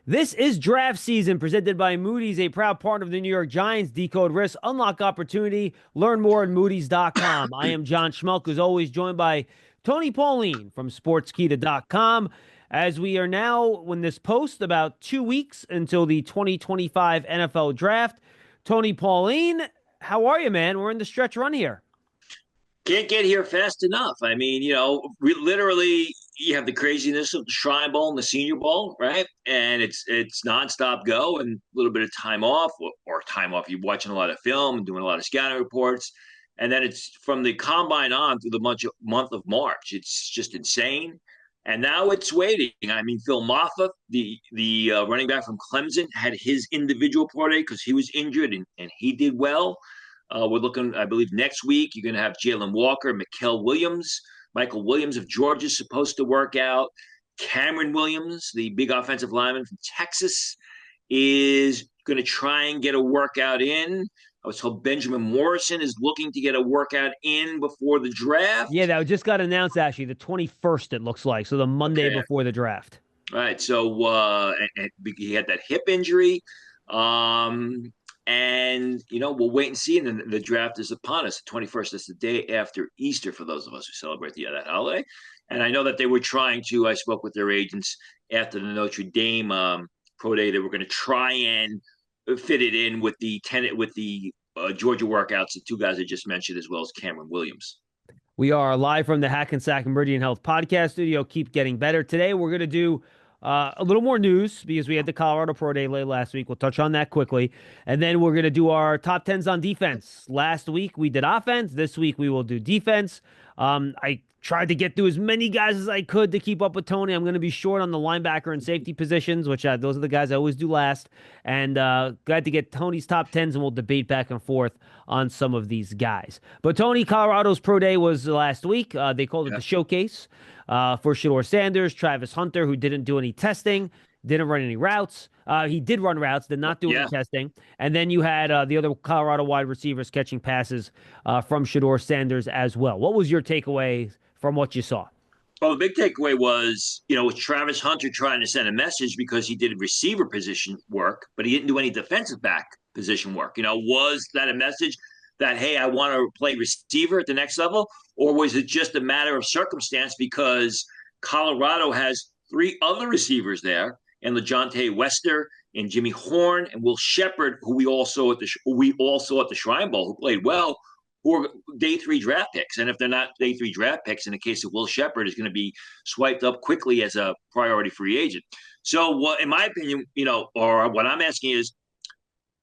This is draft season presented by Moody's, a proud partner of the New York Giants. Decode risk, unlock opportunity. Learn more at Moody's.com. I am John Schmelk, as always, joined by Tony Pauline from SportsKita.com. As we are now, when this post, about 2 weeks until the 2025 NFL Draft. Tony Pauline, how are you, man? We're in the stretch run here. Can't get here fast enough. I mean, literally, you have the craziness of the Shrine Bowl and the Senior Bowl, right? And it's nonstop go and a little bit of time off, or time off. You're watching a lot of film, doing a lot of scouting reports, and then it's from the combine on through the month of March. It's just insane. And now it's waiting. I mean, Phil Maffa, the running back from Clemson, had his individual pro day because he was injured and he did well. We're looking, I believe, next week. You're going to have Jalen Walker, Michael Williams of Georgia is supposed to work out. Cameron Williams, the big offensive lineman from Texas, is going to try and get a workout in. I was told Benjamin Morrison is looking to get a workout in before the draft. Yeah, that just got announced, actually, the 21st, it looks like. So the Monday Okay. before the draft. All right. So and he had that hip injury. And we'll wait and see. And then the draft is upon us. The 21st is the day after Easter for those of us who celebrate that holiday. And I know that they were trying to. I spoke with their agents after the Notre Dame pro day. They were going to try and fit it in with the Georgia workouts. The two guys I just mentioned, as well as Cameron Williams. We are live from the Hackensack Meridian Health Podcast Studio. Keep getting better. Today, we're going to do a little more news because we had the Colorado Pro Day late last week. We'll touch on that quickly. And then we're going to do our top 10s on defense. Last week, we did offense. This week, we will do defense. I tried to get through as many guys as I could to keep up with Tony. I'm going to be short on the linebacker and safety positions, which those are the guys I always do last. And glad to get Tony's top 10s, and we'll debate back and forth on some of these guys. But Tony, Colorado's Pro Day was last week. They called it the showcase for Shedeur Sanders, Travis Hunter, who didn't do any testing, didn't run any routes. He did run routes, did not do any testing. And then you had the other Colorado wide receivers catching passes from Shedeur Sanders as well. What was your takeaway from what you saw? Well, the big takeaway was, with Travis Hunter trying to send a message because he did receiver position work, but he didn't do any defensive back position work. Was that a message that, hey, I want to play receiver at the next level? Or was it just a matter of circumstance because Colorado has three other receivers there, and LeJontay Wester and Jimmy Horn and Will Shepherd, who we all saw at the Shrine Bowl, who played well, who are day 3 draft picks. And if they're not day 3 draft picks, in the case of Will Shepherd, is going to be swiped up quickly as a priority free agent. So, in my opinion, or what I'm asking is,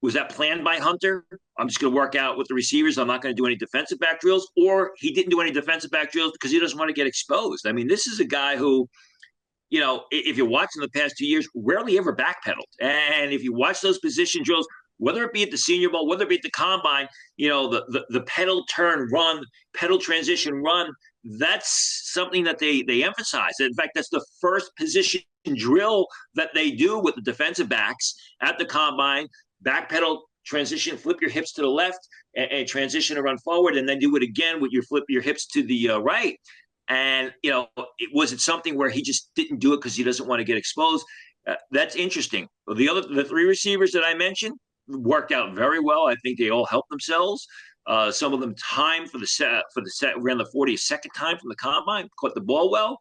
was that planned by Hunter? I'm just going to work out with the receivers. I'm not going to do any defensive back drills. Or he didn't do any defensive back drills because he doesn't want to get exposed. I mean, this is a guy who, if you're watching the past 2 years, rarely ever backpedaled. And if you watch those position drills, whether it be at the Senior Bowl, whether it be at the Combine, the pedal turn run, pedal transition run, that's something that they emphasize. In fact, that's the first position drill that they do with the defensive backs at the Combine. Back pedal, transition, flip your hips to the left, and transition to run forward, and then do it again with your flip your hips to the right. And, was it something where he just didn't do it because he doesn't want to get exposed? That's interesting. The three receivers that I mentioned worked out very well. I think they all helped themselves. Some of them timed for the set, ran the 40 a second time from the combine, caught the ball well.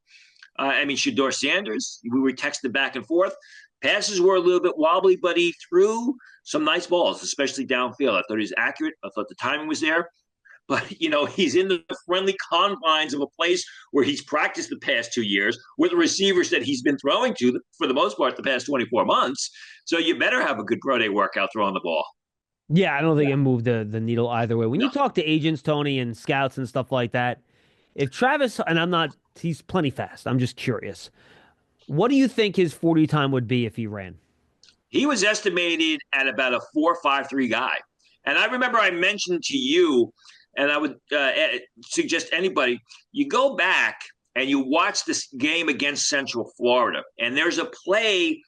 Shedeur Sanders, we were texting back and forth. Passes were a little bit wobbly, but he threw some nice balls, especially downfield. I thought he was accurate. I thought the timing was there. But, he's in the friendly confines of a place where he's practiced the past 2 years with the receivers that he's been throwing to for the most part the past 24 months. So you better have a good pro day workout throwing the ball. Yeah, I don't think it moved the needle either way. When No. you talk to agents, Tony, and scouts and stuff like that, if Travis, and he's plenty fast. I'm just curious. What do you think his 40 time would be if he ran? He was estimated at about a 4.53 guy. And I remember I mentioned to you, and I would suggest anybody, you go back and you watch this game against Central Florida, and there's a play,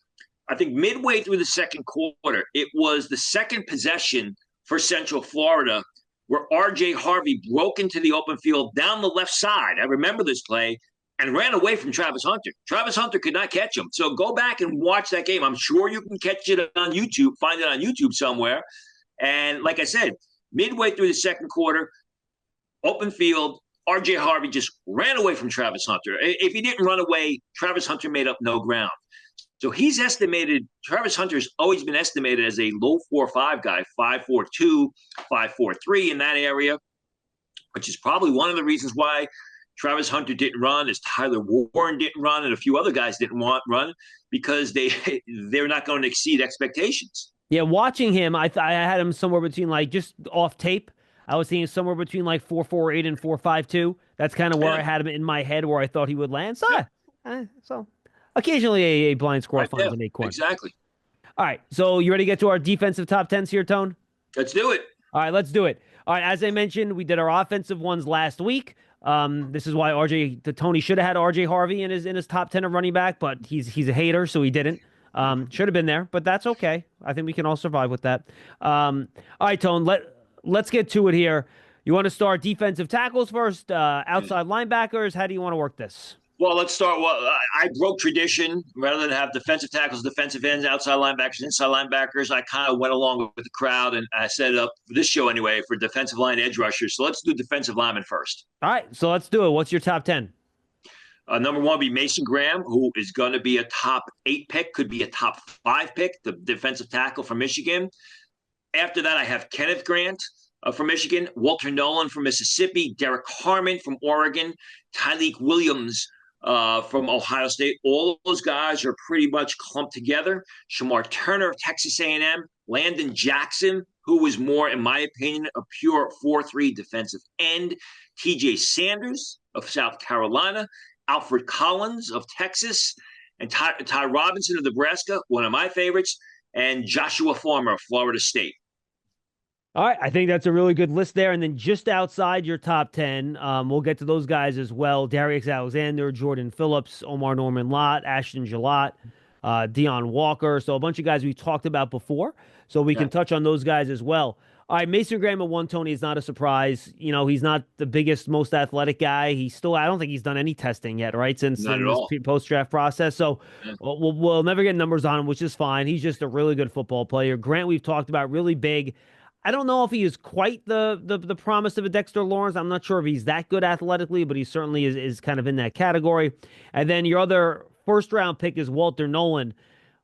I think midway through the second quarter, it was the second possession for Central Florida where R.J. Harvey broke into the open field down the left side. I remember this play, and ran away from Travis Hunter. Travis Hunter could not catch him. So go back and watch that game. I'm sure you can catch it on YouTube, find it on YouTube somewhere. And like I said, midway through the second quarter, open field, RJ Harvey just ran away from Travis Hunter. If he didn't run away, Travis Hunter made up no ground. So he's estimated, Travis Hunter's always been estimated as a low 4.5 guy, 5.42, 5.43 in that area, which is probably one of the reasons why Travis Hunter didn't run, as Tyler Warren didn't run, and a few other guys didn't run because they're not going to exceed expectations. Yeah, watching him, I had him somewhere between like just off tape. I was thinking somewhere between like 4.48 and 4.52. That's kind of where I had him in my head where I thought he would land. So occasionally a blind squirrel finds an acorn. Exactly. All right, so you ready to get to our defensive top 10s here, Tone? Let's do it. All right, let's do it. All right, as I mentioned, we did our offensive ones last week. This is why Tony should have had RJ Harvey in his top 10 of running back, but he's a hater, so he didn't. Should have been there, but that's okay. I think we can all survive with that. All right, Tone, let's get to it here. You want to start defensive tackles first, outside linebackers? How do you want to work this? Well, let's start. Well, I broke tradition. Rather than have defensive tackles, defensive ends, outside linebackers, inside linebackers, I kind of went along with the crowd, and I set it up for this show anyway for defensive line edge rushers. So let's do defensive linemen first. All right, so let's do it. What's your top 10? Number one would be Mason Graham, who is going to be a top 8 pick, could be a top 5 pick, the defensive tackle from Michigan. After that, I have Kenneth Grant from Michigan, Walter Nolan from Mississippi, Derek Harmon from Oregon, Tyleik Williams from Ohio State. All those guys are pretty much clumped together. Shamar Turner of Texas A&M, Landon Jackson, who was more, in my opinion, a pure 4.3 defensive end, TJ Sanders of South Carolina, Alfred Collins of Texas, and Ty Robinson of Nebraska, one of my favorites, and Joshua Farmer of Florida State. All right, I think that's a really good list there. And then just outside your top 10, we'll get to those guys as well. Darius Alexander, Jordan Phillips, Omar Norman Lott, Ashton Gillott, Deion Walker. So a bunch of guys we talked about before. So we can touch on those guys as well. All right, Mason Graham at 1, Tony, is not a surprise. You know, he's not the biggest, most athletic guy. I don't think he's done any testing yet, right, since this post-draft process. So we'll never get numbers on him, which is fine. He's just a really good football player. Grant, we've talked about, really big. I don't know if he is quite the promise of a Dexter Lawrence. I'm not sure if he's that good athletically, but he certainly is kind of in that category. And then your other first-round pick is Walter Nolan.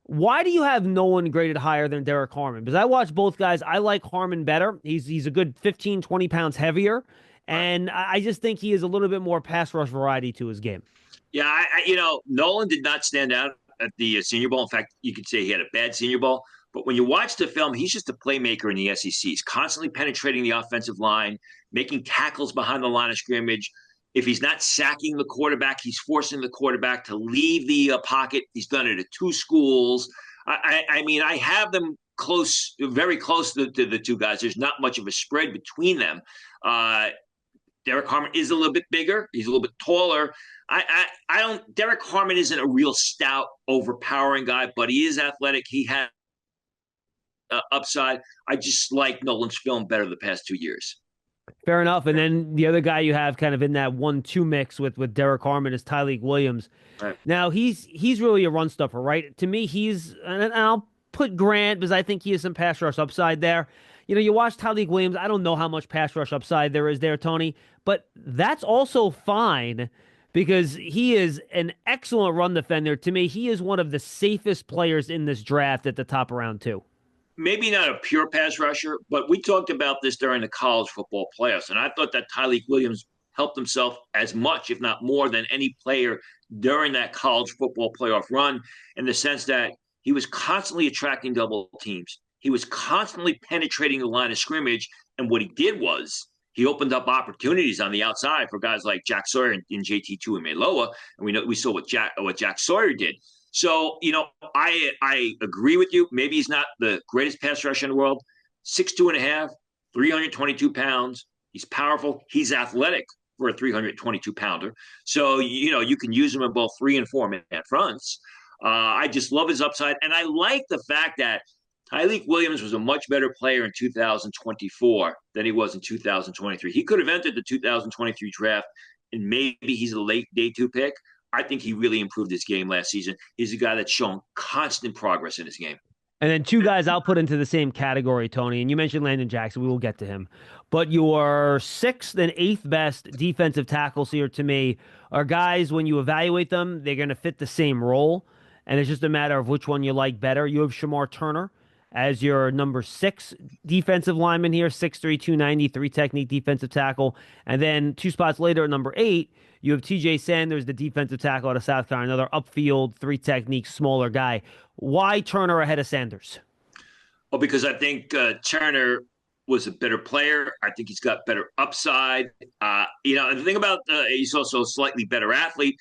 Why do you have Nolan graded higher than Derek Harmon? Because I watched both guys. I like Harmon better. He's a good 15, 20 pounds heavier. And I just think he is a little bit more pass rush variety to his game. Yeah, Nolan did not stand out at the Senior Bowl. In fact, you could say he had a bad Senior Bowl. But when you watch the film, he's just a playmaker in the SEC. He's constantly penetrating the offensive line, making tackles behind the line of scrimmage. If he's not sacking the quarterback, he's forcing the quarterback to leave the pocket. He's done it at 2 schools. I mean, I have them close, very close to the two guys. There's not much of a spread between them. Derek Harmon is a little bit bigger. He's a little bit taller. Derek Harmon isn't a real stout, overpowering guy, but he is athletic. He has upside. I just like Nolan's film better the past 2 years. Fair enough. And then the other guy you have kind of in that 1-2 mix with Derek Harmon is Tyleik Williams. Right. Now, he's really a run stuffer, right? To me, and I'll put Grant because I think he has some pass rush upside there. You know, you watch Tyleik Williams, I don't know how much pass rush upside there is there, Tony, but that's also fine because he is an excellent run defender. To me, he is one of the safest players in this draft at the top of round 2. Maybe not a pure pass rusher, but we talked about this during the college football playoffs, and I thought that Tyleik Williams helped himself as much, if not more, than any player during that college football playoff run, in the sense that he was constantly attracting double teams. He was constantly penetrating the line of scrimmage, and what he did was he opened up opportunities on the outside for guys like Jack Sawyer and JT2 and Meloa, and we saw what Jack Sawyer did. So, I agree with you. Maybe he's not the greatest pass rusher in the world. 6'2.5", 322 pounds. He's powerful. He's athletic for a 322-pounder. So, you can use him in both 3 and 4 man fronts. I just love his upside. And I like the fact that Tyleik Williams was a much better player in 2024 than he was in 2023. He could have entered the 2023 draft and maybe he's a late day 2 pick, I think he really improved his game last season. He's a guy that's shown constant progress in his game. And then two guys I'll put into the same category, Tony. And you mentioned Landon Jackson. We will get to him. But your sixth and eighth best defensive tackles here to me are guys, when you evaluate them, they're going to fit the same role. And it's just a matter of which one you like better. You have Shamar Turner as your number six defensive lineman here, 6'3", 290, three technique defensive tackle. And then two spots later at number eight, you have TJ Sanders, the defensive tackle out of South Carolina, another upfield, three technique, smaller guy. Why Turner ahead of Sanders? Well, because I think Turner was a better player. I think he's got better upside. And the thing about he's also a slightly better athlete.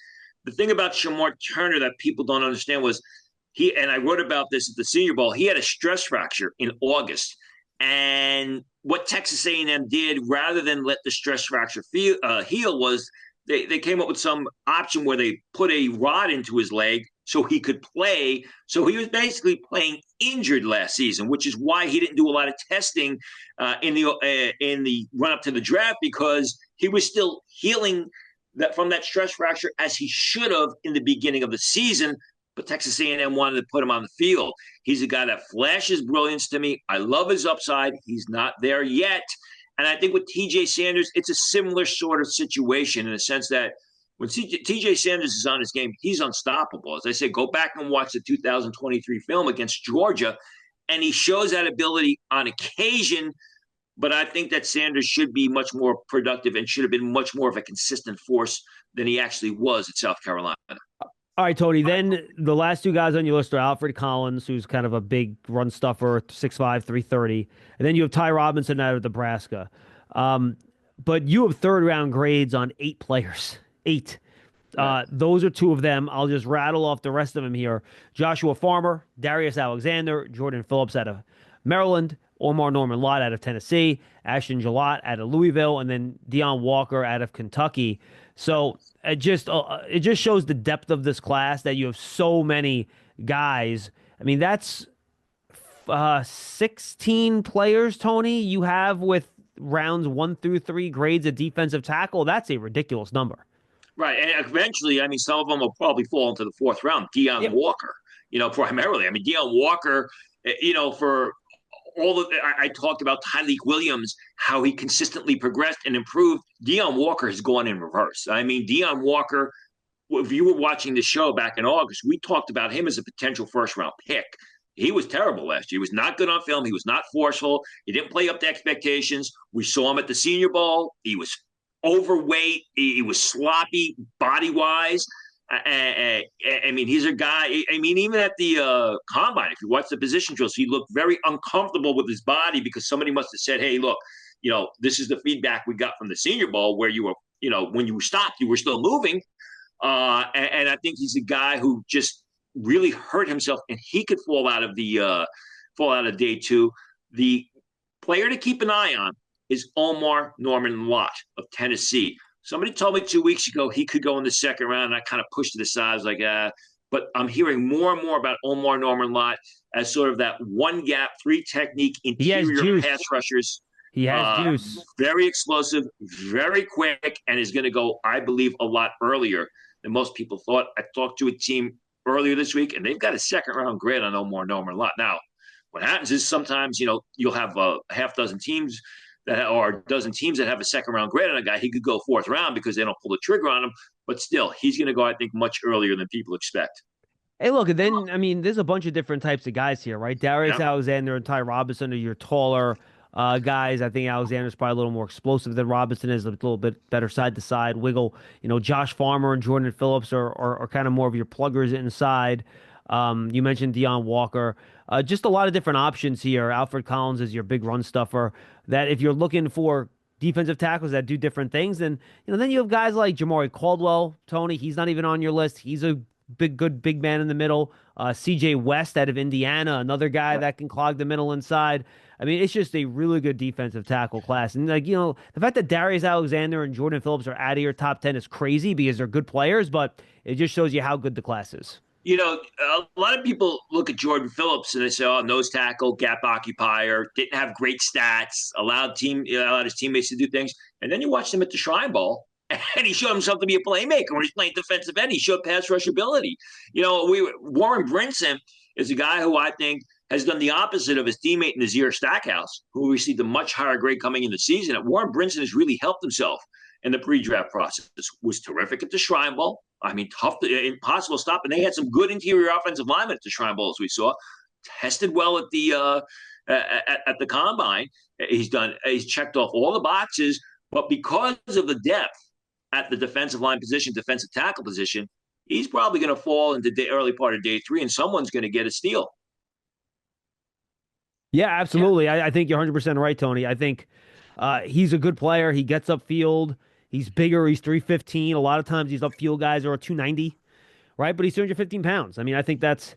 The thing about Shamar Turner that people don't understand was and I wrote about this at the Senior Bowl, he had a stress fracture in August. And what Texas A&M did, rather than let the stress fracture heal, was they came up with some option where they put a rod into his leg so he could play. So he was basically playing injured last season, which is why he didn't do a lot of testing in the run up to the draft, because he was still healing from that stress fracture as he should have in the beginning of the season. But Texas A&M wanted to put him on the field. He's a guy that flashes brilliance to me. I love his upside. He's not there yet. And I think with TJ Sanders, it's a similar sort of situation in the sense that when TJ Sanders is on his game, he's unstoppable. As I say, go back and watch the 2023 film against Georgia, and he shows that ability on occasion. But I think that Sanders should be much more productive and should have been much more of a consistent force than he actually was at South Carolina. All right, Tony. Then the last two guys on your list are Alfred Collins, who's kind of a big run stuffer, 6'5", 330. And then you have Ty Robinson out of Nebraska. But you have third-round grades on 8 players. 8. Those are 2 of them. I'll just rattle off the rest of them here. Joshua Farmer, Darius Alexander, Jordan Phillips out of Maryland, Omar Norman Lott out of Tennessee, Ashton Gillott out of Louisville, and then Deion Walker out of Kentucky. So it just shows the depth of this class that you have so many guys. I mean, that's 16 players, Tony, you have with rounds 1 through 3 grades of defensive tackle. That's a ridiculous number. Right. And eventually, I mean, some of them will probably fall into the 4th round. Deion Walker, primarily. I mean, Deion Walker, for all of I talked about Tyreek Williams, how he consistently progressed and improved. Deion Walker has gone in reverse. I mean, Deion Walker, if you were watching the show back in August, we talked about him as a potential 1st-round pick. He was terrible last year. He was not good on film. He was not forceful. He didn't play up to expectations. We saw him at the Senior Bowl. He was overweight. He was sloppy body-wise. I mean, he's a guy. I mean, even at the combine, if you watch the position drills, he looked very uncomfortable with his body because somebody must have said, "Hey, look, this is the feedback we got from the Senior Bowl, where you were, when you stopped, you were still moving." And I think he's a guy who just really hurt himself, and he could fall out of day 2. The player to keep an eye on is Omar Norman Lott of Tennessee. Somebody told me 2 weeks ago he could go in the 2nd round, and I kind of pushed it aside. I was like, but I'm hearing more and more about Omar Norman Lott as sort of that one gap, 3 technique interior pass rushers. He has juice. Very explosive, very quick, and is going to go, I believe, a lot earlier than most people thought. I talked to a team earlier this week, and they've got a 2nd-round grade on Omar Norman Lott. Now, what happens is sometimes, you'll have a half dozen teams or a dozen teams that have a 2nd-round grade on a guy. He could go 4th round because they don't pull the trigger on him. But still, he's going to go, I think, much earlier than people expect. Hey, look, and then, I mean, there's a bunch of different types of guys here, right? Darius Alexander and Ty Robinson are your taller guys. I think Alexander's probably a little more explosive than Robinson is, a little bit better side-to-side wiggle. Josh Farmer and Jordan Phillips are kind of more of your pluggers inside. You mentioned Deion Walker. Just a lot of different options here. Alfred Collins is your big run stuffer. That if you're looking for defensive tackles that do different things, then you have guys like Jamari Caldwell, Tony. He's not even on your list. He's a good big man in the middle. CJ West out of Indiana, another guy that can clog the middle inside. I mean, it's just a really good defensive tackle class. And the fact that Darius Alexander and Jordan Phillips are out of your top 10 is crazy because they're good players, but it just shows you how good the class is. A lot of people look at Jordan Phillips and they say, "Oh, nose tackle, gap occupier, didn't have great stats, allowed his teammates to do things." And then you watch him at the Shrine Bowl, and he showed himself to be a playmaker when he's playing defensive end. He showed pass rush ability. Warren Brinson is a guy who I think has done the opposite of his teammate Nazir Stackhouse, who received a much higher grade coming in the season. Warren Brinson has really helped himself in the pre-draft process. Was terrific at the Shrine Bowl. I mean, tough, impossible to stop. And they had some good interior offensive linemen at the Shrine Bowl, as we saw. Tested well at the combine. He's checked off all the boxes, but because of the depth at the defensive line position, defensive tackle position, he's probably going to fall into the early part of day 3, and someone's going to get a steal. Yeah, absolutely. I think you're 100% right, Tony. I think he's a good player. He gets upfield. He's bigger. He's 315. A lot of times these upfield guys are 290, right? But he's 215 pounds. I mean, I think that's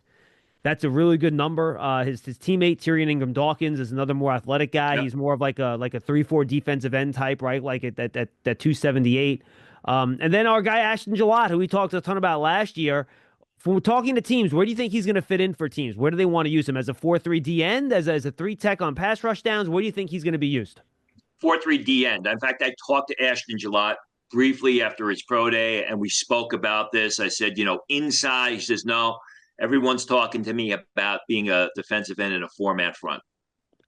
a really good number. His teammate Tyrion Ingram Dawkins is another more athletic guy. Yep. He's more of like a 3-4 defensive end type, right? Like at that 278. And then our guy Ashton Gillott, who we talked a ton about last year. From talking to teams, where do you think he's going to fit in for teams? Where do they want to use him? As a 4-3 D end, as a 3 tech on pass rush downs? Where do you think he's going to be used? 4-3 D end. In fact, I talked to Ashton Gillott briefly after his pro day, and we spoke about this. I said, inside. He says, no, everyone's talking to me about being a defensive end in a 4-man front.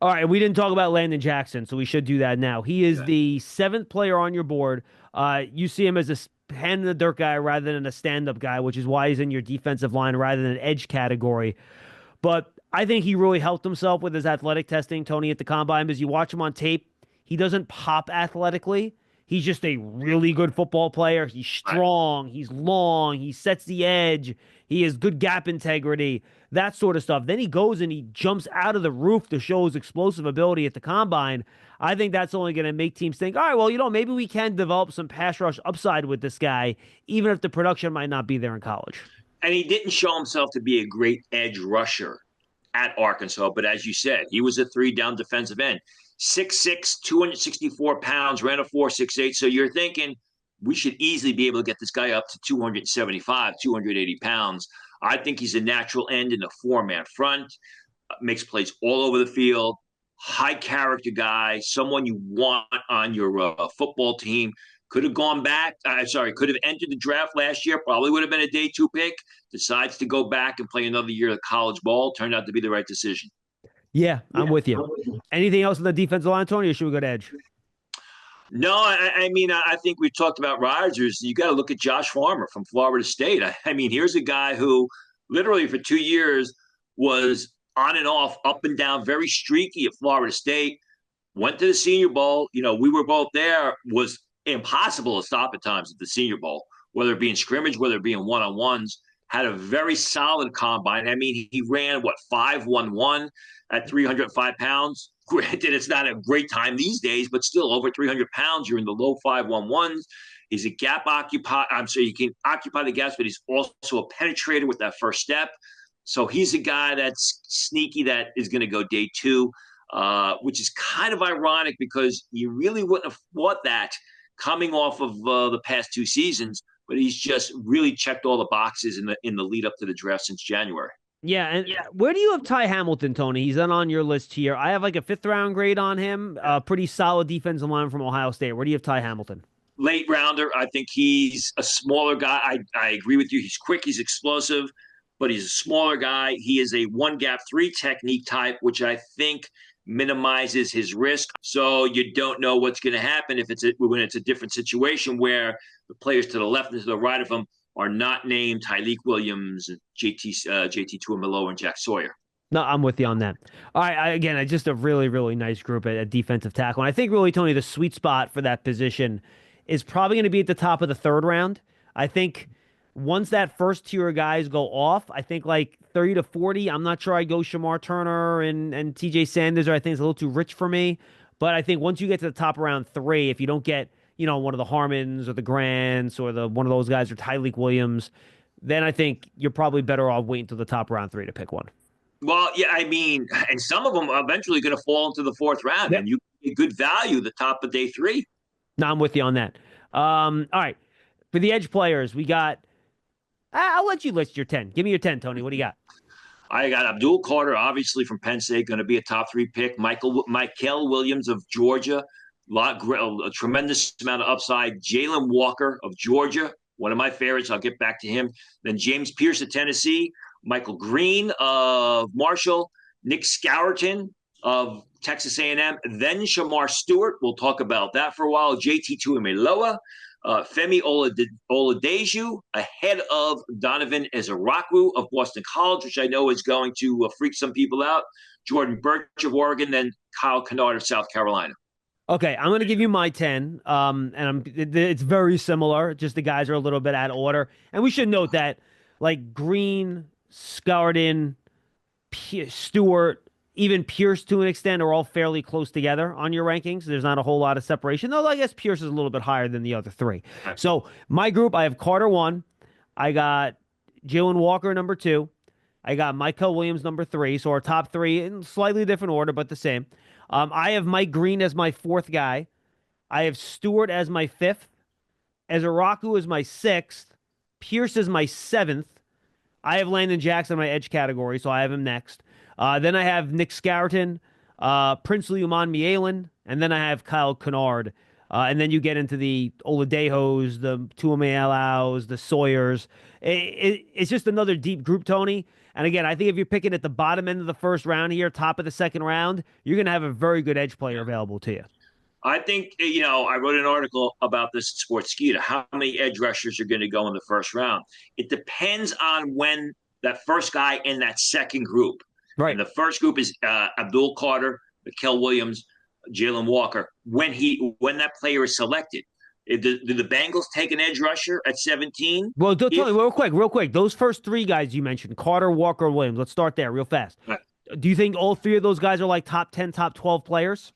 All right, we didn't talk about Landon Jackson, so we should do that now. He is the 7th player on your board. You see him as a hand in the dirt guy rather than a stand-up guy, which is why he's in your defensive line rather than an edge category. But I think he really helped himself with his athletic testing, Tony, at the combine. As you watch him on tape, he doesn't pop athletically. He's just a really good football player. He's strong. He's long. He sets the edge. He has good gap integrity, that sort of stuff. Then he goes and he jumps out of the roof to show his explosive ability at the combine. I think that's only going to make teams think, all right, well, maybe we can develop some pass rush upside with this guy, even if the production might not be there in college. And he didn't show himself to be a great edge rusher at Arkansas, but as you said, he was a 3-down defensive end. 6'6", 264 pounds, ran a 4.68. So you're thinking we should easily be able to get this guy up to 275, 280 pounds. I think he's a natural end in the 4-man front, makes plays all over the field, high character guy, someone you want on your football team. Could have gone back. Could have entered the draft last year. Probably would have been a day 2 pick. Decides to go back and play another year of college ball. Turned out to be the right decision. Yeah, I'm with you. Anything else on the defensive line, Tony, or should we go to edge? No, I mean, I think we talked about risers. You got to look at Josh Farmer from Florida State. I mean, here's a guy who literally for 2 years was on and off, up and down, very streaky at Florida State. Went to the Senior Bowl. We were both there. Was impossible to stop at times at the Senior Bowl, whether it be in scrimmage, whether it be in one-on-ones. Had a very solid combine. I mean, he ran, 5.11 at 305 pounds. Granted, it's not a great time these days, but still over 300 pounds. You're in the low 5.11s. He's a gap occupier. I'm sorry, he can occupy the gaps, but he's also a penetrator with that first step. So he's a guy that's sneaky that is going to go day 2, which is kind of ironic because you really wouldn't have thought that coming off of the past 2 seasons, but he's just really checked all the boxes in the lead up to the draft since January. Yeah, and where do you have Ty Hamilton, Tony? He's not on your list here. I have like a 5th-round grade on him. Pretty solid defensive line from Ohio State. Where do you have Ty Hamilton? Late rounder. I think he's a smaller guy. I agree with you. He's quick. He's explosive, but he's a smaller guy. He is a 1-gap 3 technique type, which I think minimizes his risk. So you don't know what's going to happen when it's a different situation where the players to the left and to the right of him are not named Tyleik Williams, JT Tuimoloau, and Jack Sawyer. No, I'm with you on that. All right, again, just a really, really nice group at defensive tackle. And I think really, Tony, the sweet spot for that position is probably going to be at the top of the 3rd round. I think once that first tier of guys go off, I think like 30 to 40, I'm not sure I go Shamar Turner and TJ Sanders, or I think it's a little too rich for me. But I think once you get to the top around 3, if you don't get one of the Harmons or the Grants or one of those guys or Tyleik Williams, then I think you're probably better off waiting until the top round 3 to pick one. Well, yeah, I mean, and some of them are eventually going to fall into the 4th round, yep. And you get good value the top of day 3. No, I'm with you on that. All right, for the edge players, we got. I'll let you list your 10. Give me your 10, Tony. What do you got? I got Abdul Carter, obviously from Penn State, going to be a top 3 pick. Michael Williams of Georgia, A tremendous amount of upside. Jalen Walker of Georgia, one of my favorites. I'll get back to him. Then James Pierce of Tennessee, Michael Green of Marshall, Nick Scourton of Texas A&M, then Shamar Stewart. We'll talk about that for a while. JT Tuimeloa, Femi Oladeju, ahead of Donovan Ezaraku of Boston College, which I know is going to freak some people out. Jordan Birch of Oregon, then Kyle Kennard of South Carolina. Okay, I'm going to give you my 10. It's very similar. Just the guys are a little bit out of order. And we should note that, like Green, Scourton, Stewart, even Pierce to an extent are all fairly close together on your rankings. There's not a whole lot of separation, though I guess Pierce is a little bit higher than the other three. So my group, I have Carter 1. I got Jalen Walker number 2. I got Michael Williams number 3. So our top 3 in slightly different order, but the same. I have Mike Green as my 4th guy. I have Stewart as my 5th. Ezaraku as my 6th. Pierce as my 7th. I have Landon Jackson in my edge category, so I have him next. Then I have Nick Scourton, Princely Uman-Mielen, and then I have Kyle Kennard. And then you get into the Oladejos, the Tuimealaus, the Sawyers. It's just another deep group, Tony. And again, I think if you're picking at the bottom end of the first round here, top of the second round, you're going to have a very good edge player available to you. I think, I wrote an article about this in Sportskeeda. How many edge rushers are going to go in the first round? It depends on when that first guy in that second group. Right. And the first group is Abdul Carter, Mikael Williams, Jalen Walker. When that player is selected, do the Bengals take an edge rusher at 17? Well, tell me real quick. Those first 3 guys you mentioned, Carter, Walker, Williams. Let's start there real fast. Right. Do you think all 3 of those guys are like top 10, top 12 players?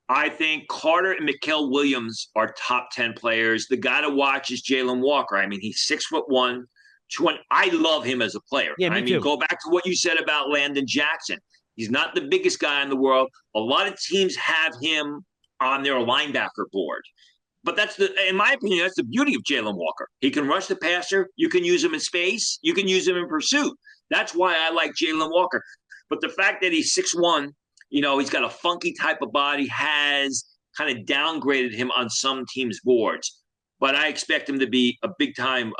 I think Carter and Mikael Williams are top 10 players. The guy to watch is Jalen Walker. I mean, he's 6'1", 200. I love him as a player. Yeah, me too. Go back to what you said about Landon Jackson. He's not the biggest guy in the world. A lot of teams have him on their linebacker board. But in my opinion, that's the beauty of Jalen Walker. He can rush the passer. You can use him in space. You can use him in pursuit. That's why I like Jalen Walker. But the fact that he's 6'1", he's got a funky type of body, has kind of downgraded him on some teams' boards. But I expect him to be a big-time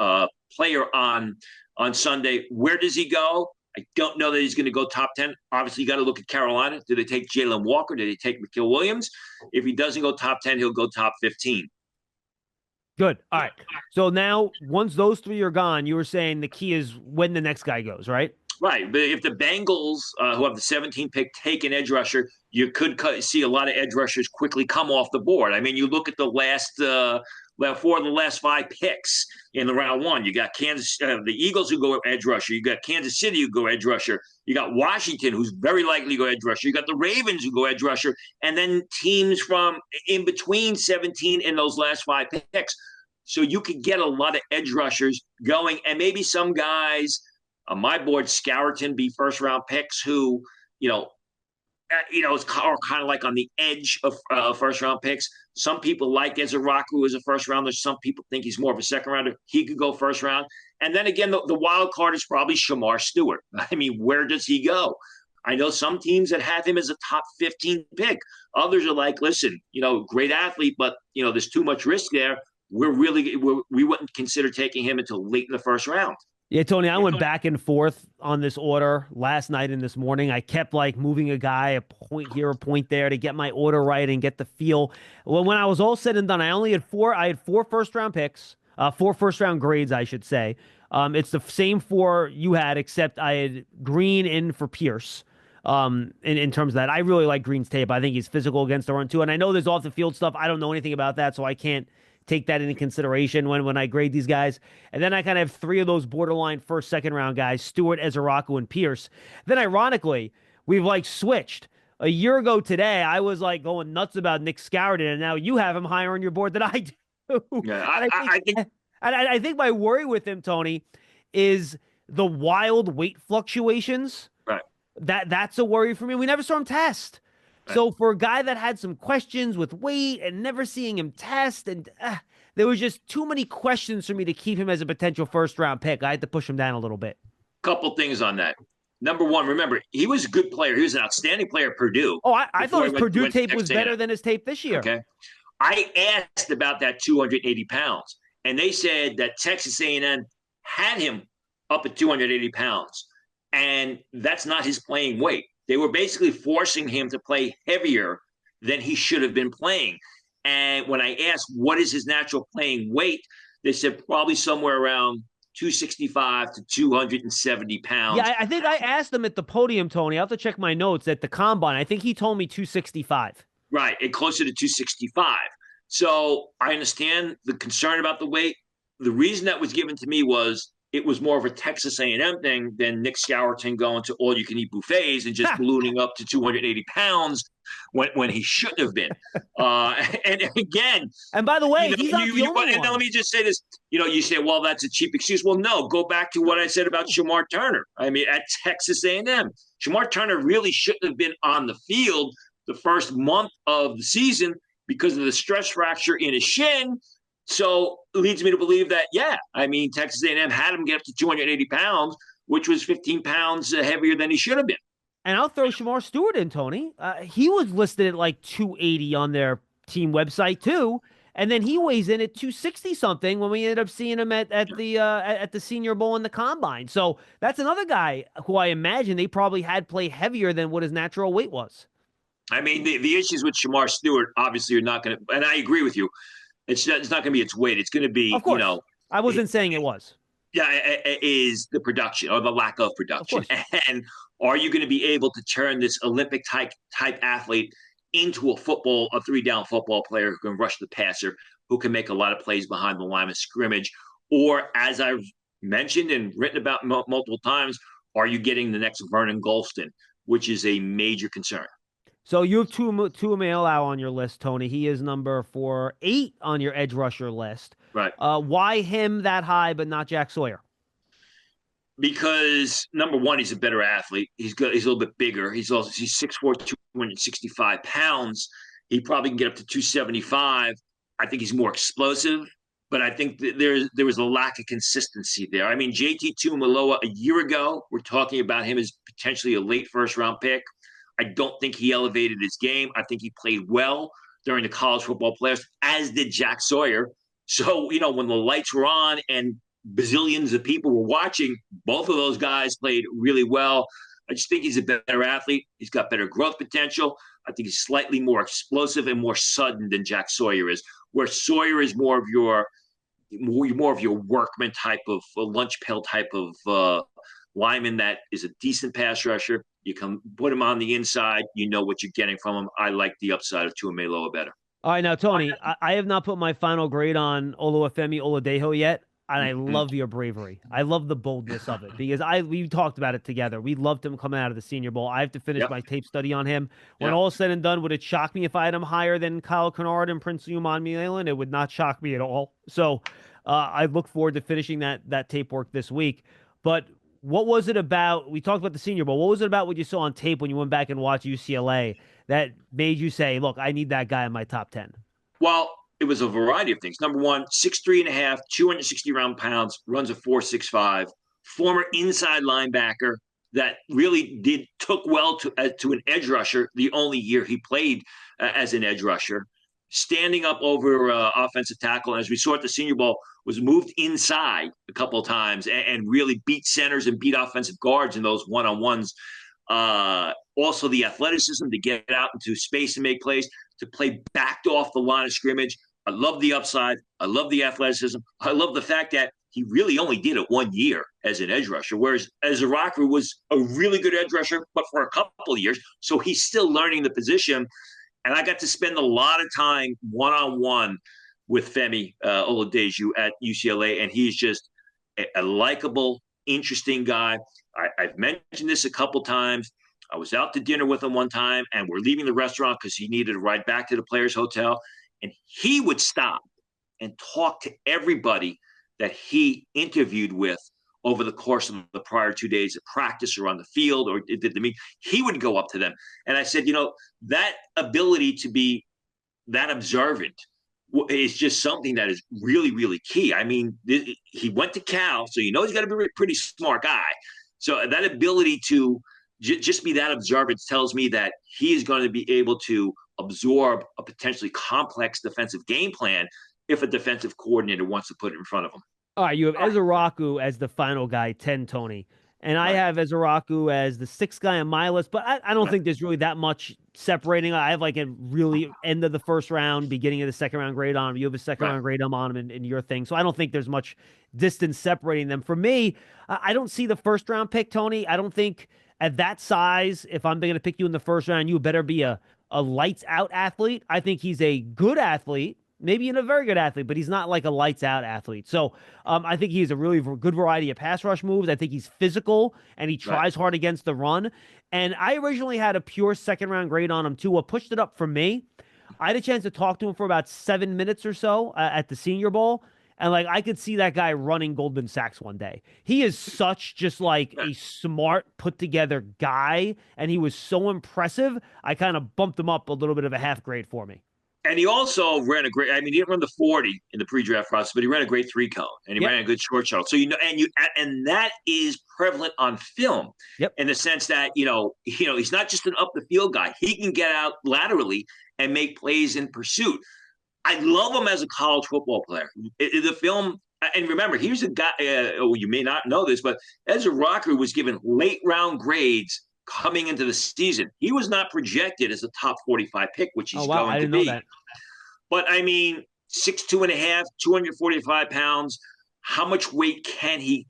player on Sunday. Where does he go? I don't know that he's going to go top 10. Obviously, you got to look at Carolina. Do they take Jalen Walker? Do they take Mikael Williams? If he doesn't go top 10, he'll go top 15. Good. All right. So now, once those 3 are gone, you were saying the key is when the next guy goes, right? Right. But if the Bengals, who have the 17th pick, take an edge rusher, you could see a lot of edge rushers quickly come off the board. I mean, you look at the last 4 of the last 5 picks in the round 1. You got the Eagles who go edge rusher. You got Kansas City who go edge rusher. You got Washington who's very likely to go edge rusher. You got the Ravens who go edge rusher. And then teams from in between 17 in those last 5 picks. So you could get a lot of edge rushers going, and maybe some guys – on my board, Scourton be first-round picks who, is kind of like on the edge of first-round picks. Some people like Ezaraku as a first-rounder. Some people think he's more of a second-rounder. He could go first round. And then again, the wild card is probably Shamar Stewart. I mean, where does he go? I know some teams that have him as a top 15 pick. Others are like, listen, great athlete, but, there's too much risk there. We wouldn't consider taking him until late in the first round. Yeah, Tony, I went back and forth on this order last night and this morning. I kept moving a guy a point here, a point there to get my order right and get the feel. Well, when I was all said and done, I had 4 first-round picks, 4 first-round grades, I should say. It's the same 4 you had, except I had Green in for Pierce. In terms of that, I really like Green's tape. I think he's physical against the run too. And I know there's off the field stuff. I don't know anything about that, so I can't take that into consideration when I grade these guys. And then I kind of have 3 of those borderline first, second round guys, Stewart, Ezaraku, and Pierce. Then ironically, we've switched. A year ago today, I was going nuts about Nick Scourton, and now you have him higher on your board than I do. Yeah, I think my worry with him, Tony, is the wild weight fluctuations. Right. That's a worry for me. We never saw him test. So for a guy that had some questions with weight and never seeing him test, and there was just too many questions for me to keep him as a potential first-round pick. I had to push him down a little bit. Couple things on that. Number one, remember, he was a good player. He was an outstanding player at Purdue Oh, I thought before his he Purdue went to tape was Texas better A&M. than his tape this year. Okay. I asked about that 280 pounds, and they said that Texas A&M had him up at 280 pounds, and that's not his playing weight. They were basically forcing him to play heavier than he should have been playing. And when I asked what is his natural playing weight, they said probably somewhere around 265 to 270 Yeah, pounds. I think I asked him at the podium, Tony. I have to check my notes at the combine. I think he told me 265. Right, and closer to 265. So I understand the concern about the weight. The reason that was given to me was it was more of a Texas A&M thing than Nick Scourton going to all-you-can-eat buffets and just ballooning up to 280 pounds when he shouldn't have been. And again, And by the way, he's not the only and one. let me just say this. You say, well, that's a cheap excuse. Well, no, go back to what I said about Shamar Turner. I mean, at Texas A&M, Shamar Turner really shouldn't have been on the field the first month of the season because of the stress fracture in his shin. So it leads me to believe that, yeah, I mean, Texas A&M had him get up to 280 pounds, which was 15 pounds heavier than he should have been. And I'll throw Shamar Stewart in, Tony. He was listed at like 280 on their team website too, and then he weighs in at 260 something when we ended up seeing him at the Senior Bowl in the Combine. So that's another guy who I imagine they probably had play heavier than what his natural weight was. I mean, the issues with Shamar Stewart obviously are not going to, and I agree with you. It's not going to be its weight. It's going to be, Of course, I wasn't saying it was. Yeah, is the production or the lack of production. And are you going to be able to turn this Olympic type athlete into a three-down football player who can rush the passer, who can make a lot of plays behind the line of scrimmage? Or, as I've mentioned and written about multiple times, are you getting the next Vernon Golston, which is a major concern? So you have Tuamaleau on your list, Tony. He is number 8 on your edge rusher list. Right. Why him that high, but not Jack Sawyer? Because number one, he's a better athlete. He's a little bit bigger. He's 6'4", 265 pounds. He probably can get up to 275. I think he's more explosive, but I think there was a lack of consistency there. I mean, JT Tuimoloau a year ago, we're talking about him as potentially a late first-round pick. I don't think he elevated his game. I think he played well during the college football playoffs, as did Jack Sawyer. So, when the lights were on and bazillions of people were watching, both of those guys played really well. I just think he's a better athlete. He's got better growth potential. I think he's slightly more explosive and more sudden than Jack Sawyer is, where Sawyer is more of your workman type of lunch pail type of lineman that is a decent pass rusher. You can put him on the inside. You know what you're getting from him. I like the upside of Tuamaleau better. All right, now, Tony, I have not put my final grade on Oluwafemi Oladejo yet, and I love your bravery. I love the boldness of it because we talked about it together. We loved him coming out of the Senior Bowl. I have to finish my tape study on him. When all is said and done, would it shock me if I had him higher than Kyle Kennard and Prince Uman? It would not shock me at all. So I look forward to finishing that tape work this week. But what was it about? We talked about the Senior Bowl. What was it about what you saw on tape when you went back and watched UCLA that made you say, look, I need that guy in my top 10? Well, it was a variety of things. Number one, 6'3.5", 260 pounds, runs a 4.65, former inside linebacker that really took well to an edge rusher the only year he played as an edge rusher. Standing up over offensive tackle, and as we saw at the Senior Bowl, was moved inside a couple of times and really beat centers and beat offensive guards in those one-on-ones. Also, the athleticism to get out into space and make plays, to play backed off the line of scrimmage. I love the upside. I love the athleticism. I love the fact that he really only did it 1 year as an edge rusher, whereas Ezraku was a really good edge rusher, but for a couple of years. So he's still learning the position. And I got to spend a lot of time one-on-one with Femi Oladejo at UCLA, and he's just a likable, interesting guy. I've mentioned this a couple times. I was out to dinner with him one time, and we're leaving the restaurant because he needed to ride back to the Players Hotel, and he would stop and talk to everybody that he interviewed with over the course of the prior 2 days of practice or on the field or did the meet. He would go up to them. And I said, that ability to be that observant is just something that is really, really key. I mean, he went to Cal, so he's got to be a pretty smart guy. So that ability to just be that observant tells me that he is going to be able to absorb a potentially complex defensive game plan if a defensive coordinator wants to put it in front of him. All right, you have Ezeraku as the final guy, 10, Tony. And I Right. have Ezeraku as the sixth guy on my list, but I don't Right. think there's really that much separating. I have like a really end of the first round, beginning of the second round grade on him. You have a second Right. round grade on him in your thing. So I don't think there's much distance separating them. For me, I don't see the first round pick, Tony. I don't think at that size, if I'm going to pick you in the first round, you better be a lights out athlete. I think he's a good athlete, maybe in a very good athlete, but he's not like a lights out athlete. So I think he has a really good variety of pass rush moves. I think he's physical and he Right. tries hard against the run. And I originally had a pure second round grade on him too. What pushed it up for me, I had a chance to talk to him for about 7 minutes or so at the Senior Bowl. And like I could see that guy running Goldman Sachs one day. He is such just like Right. a smart, put together guy, and he was so impressive. I kind of bumped him up a little bit of a half grade for me. And he also ran a great. I mean, he didn't run the 40 in the pre-draft process, but he ran a great three cone and he Yep, ran a good short shuttle. So and that is prevalent on film yep. in the sense that he's not just an up the field guy. He can get out laterally and make plays in pursuit. I love him as a college football player. The film, and remember, here's a guy. You may not know this, but Ezra Rocker was given late round grades coming into the season. He was not projected as a top 45 pick, which Oh he's wow, I going to didn't know be. that. But I mean, 6'2.5", 245 pounds. How much weight can he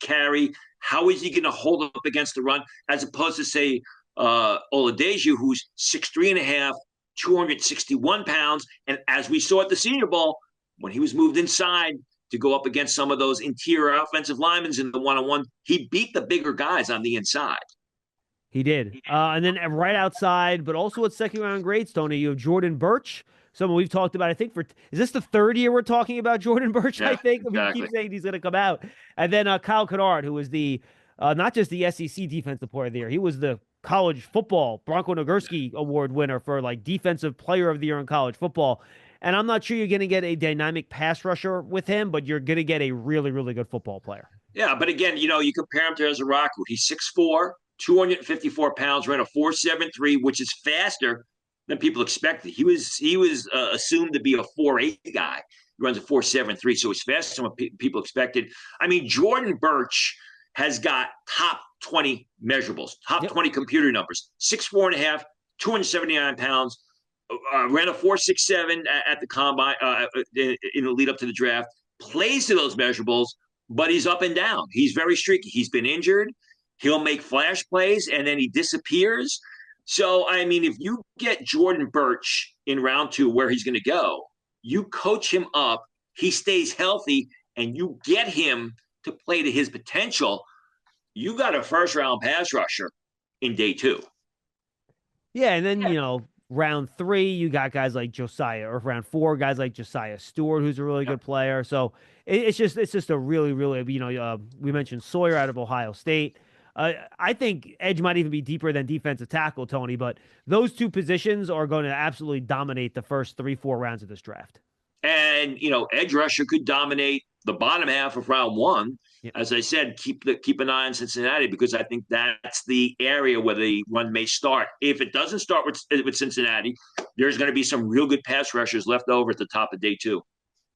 carry? How is he going to hold up against the run? As opposed to say Oladeju, who's 6'3.5", 261 pounds, and as we saw at the Senior Bowl, when he was moved inside to go up against some of those interior offensive linemen in the one-on-one, he beat the bigger guys on the inside. He did. And then right outside, but also at second round grades, Tony, you have Jordan Birch, someone we've talked about. I think is this the third year we're talking about Jordan Birch? I Yeah, think we keep exactly. saying he's going to come out. And then Kyle Kennard, who was the not just the SEC Defensive Player of the Year, he was the college football Bronco Nagurski Award winner for like Defensive Player of the Year in college football. And I'm not sure you're going to get a dynamic pass rusher with him, but you're going to get a really, really good football player. Yeah, but again, you compare him to Ezra. He's 6'4", 254 pounds, ran a 4.73, which is faster than people expected. He was assumed to be a 4.8 guy. He runs a 4.73, so it's faster than what people expected. I mean, Jordan Birch has got top 20 measurables, top Yep. 20 computer numbers. 6'4.5", 279 pounds. Ran a 4.67 at the combine in the lead up to the draft. Plays to those measurables, but he's up and down. He's very streaky. He's been injured. He'll make flash plays and then he disappears. So, I mean, if you get Jordan Birch in round 2 where he's going to go, you coach him up, he stays healthy, and you get him to play to his potential, you got a first round pass rusher in day 2. Yeah, and then round 3, you got guys like Josiah, or round 4, guys like Josiah Stewart, who's a really Yep. good player. So it's just a really, really we mentioned Sawyer out of Ohio State. I think edge might even be deeper than defensive tackle, Tony, but those two positions are going to absolutely dominate the first 3-4 rounds of this draft. And edge rusher could dominate the bottom half of round 1. Yep. As I said, keep an eye on Cincinnati because I think that's the area where the run may start. If it doesn't start with Cincinnati, there's going to be some real good pass rushers left over at the top of day 2.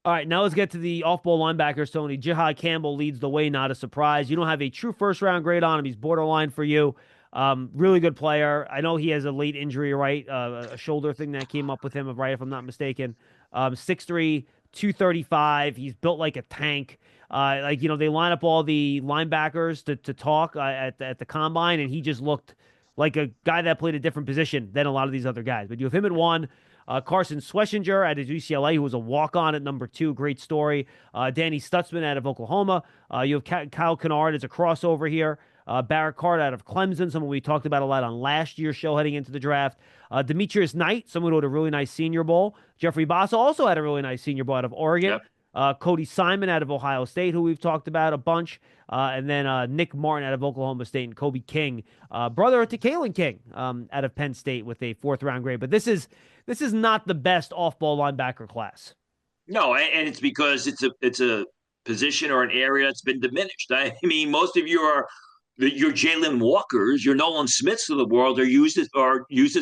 All right, now let's get to the off-ball linebackers, Tony. Jihad Campbell leads the way, not a surprise. You don't have a true first-round grade on him. He's borderline for you. Really good player. I know he has a late injury, right? A shoulder thing that came up with him, right, if I'm not mistaken. 6'3", 235. He's built like a tank. They line up all the linebackers to talk at the combine, and he just looked like a guy that played a different position than a lot of these other guys. But you have him at 1. Carson Schlesinger out of UCLA, who was a walk-on at number 2. Great story. Danny Stutzman out of Oklahoma. You have Kyle Kennard as a crossover here. Barrett Card out of Clemson, someone we talked about a lot on last year's show heading into the draft. Demetrius Knight, someone who had a really nice Senior Bowl. Jeffrey Bassa also had a really nice Senior Bowl out of Oregon. Yep. Cody Simon out of Ohio State, who we've talked about a bunch. And then Nick Martin out of Oklahoma State and Kobe King, brother to Kalen King out of Penn State with a 4th-round grade. But this is not the best off-ball linebacker class. No, and it's because it's a position or an area that's been diminished. I mean, most of you are your Jalen Walkers, your Nolan Smiths of the world are used as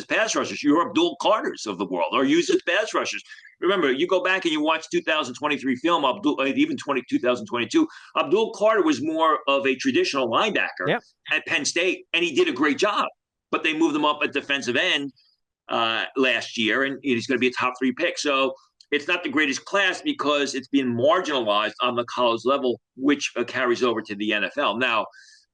pass rushers. Your Abdul Carters of the world are used as pass rushers. Remember, you go back and you watch 2023 film, even 2022. Abdul Carter was more of a traditional linebacker Yeah. at Penn State, and he did a great job. But they moved him up at defensive end last year, and he's going to be a top 3 pick. So it's not the greatest class because it's being marginalized on the college level, which carries over to the NFL. Now,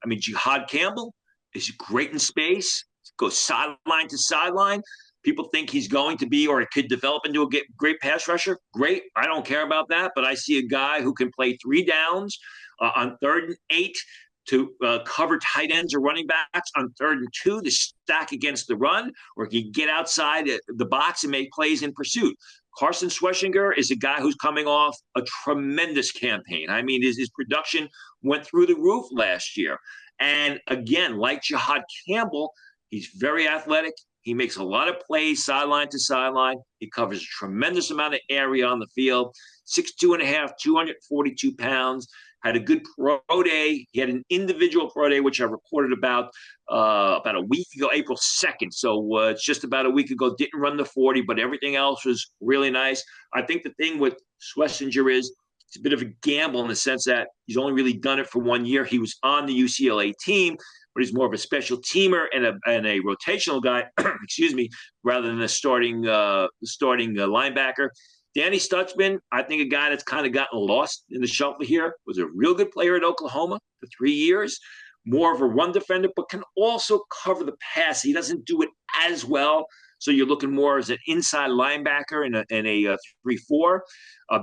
I mean, Jihad Campbell is great in space, goes sideline to sideline. People think he's going to be or it could develop into a great pass rusher. Great. I don't care about that, but I see a guy who can play 3 downs on 3rd and 8 to cover tight ends or running backs on 3rd and 2 to stack against the run, or he can get outside the box and make plays in pursuit. Carson Schweschinger is a guy who's coming off a tremendous campaign. I mean, his production went through the roof last year. And again, like Jihad Campbell, he's very athletic. He makes a lot of plays sideline to sideline. He covers a tremendous amount of area on the field. 6'2 and a half, 242 pounds. Had a good pro day. He had an individual pro day, which I reported about a week ago, April 2nd. So it's just about a week ago. Didn't run the 40, but everything else was really nice. I think the thing with Schlesinger is it's a bit of a gamble in the sense that he's only really done it for 1 year. He was on the UCLA team, but he's more of a special teamer and a rotational guy, excuse me, rather than a starting linebacker. Danny Stutzman, I think a guy that's kind of gotten lost in the shuffle here, was a real good player at Oklahoma for 3 years, more of a run defender, but can also cover the pass. He doesn't do it as well. So you're looking more as an inside linebacker in a 3-4.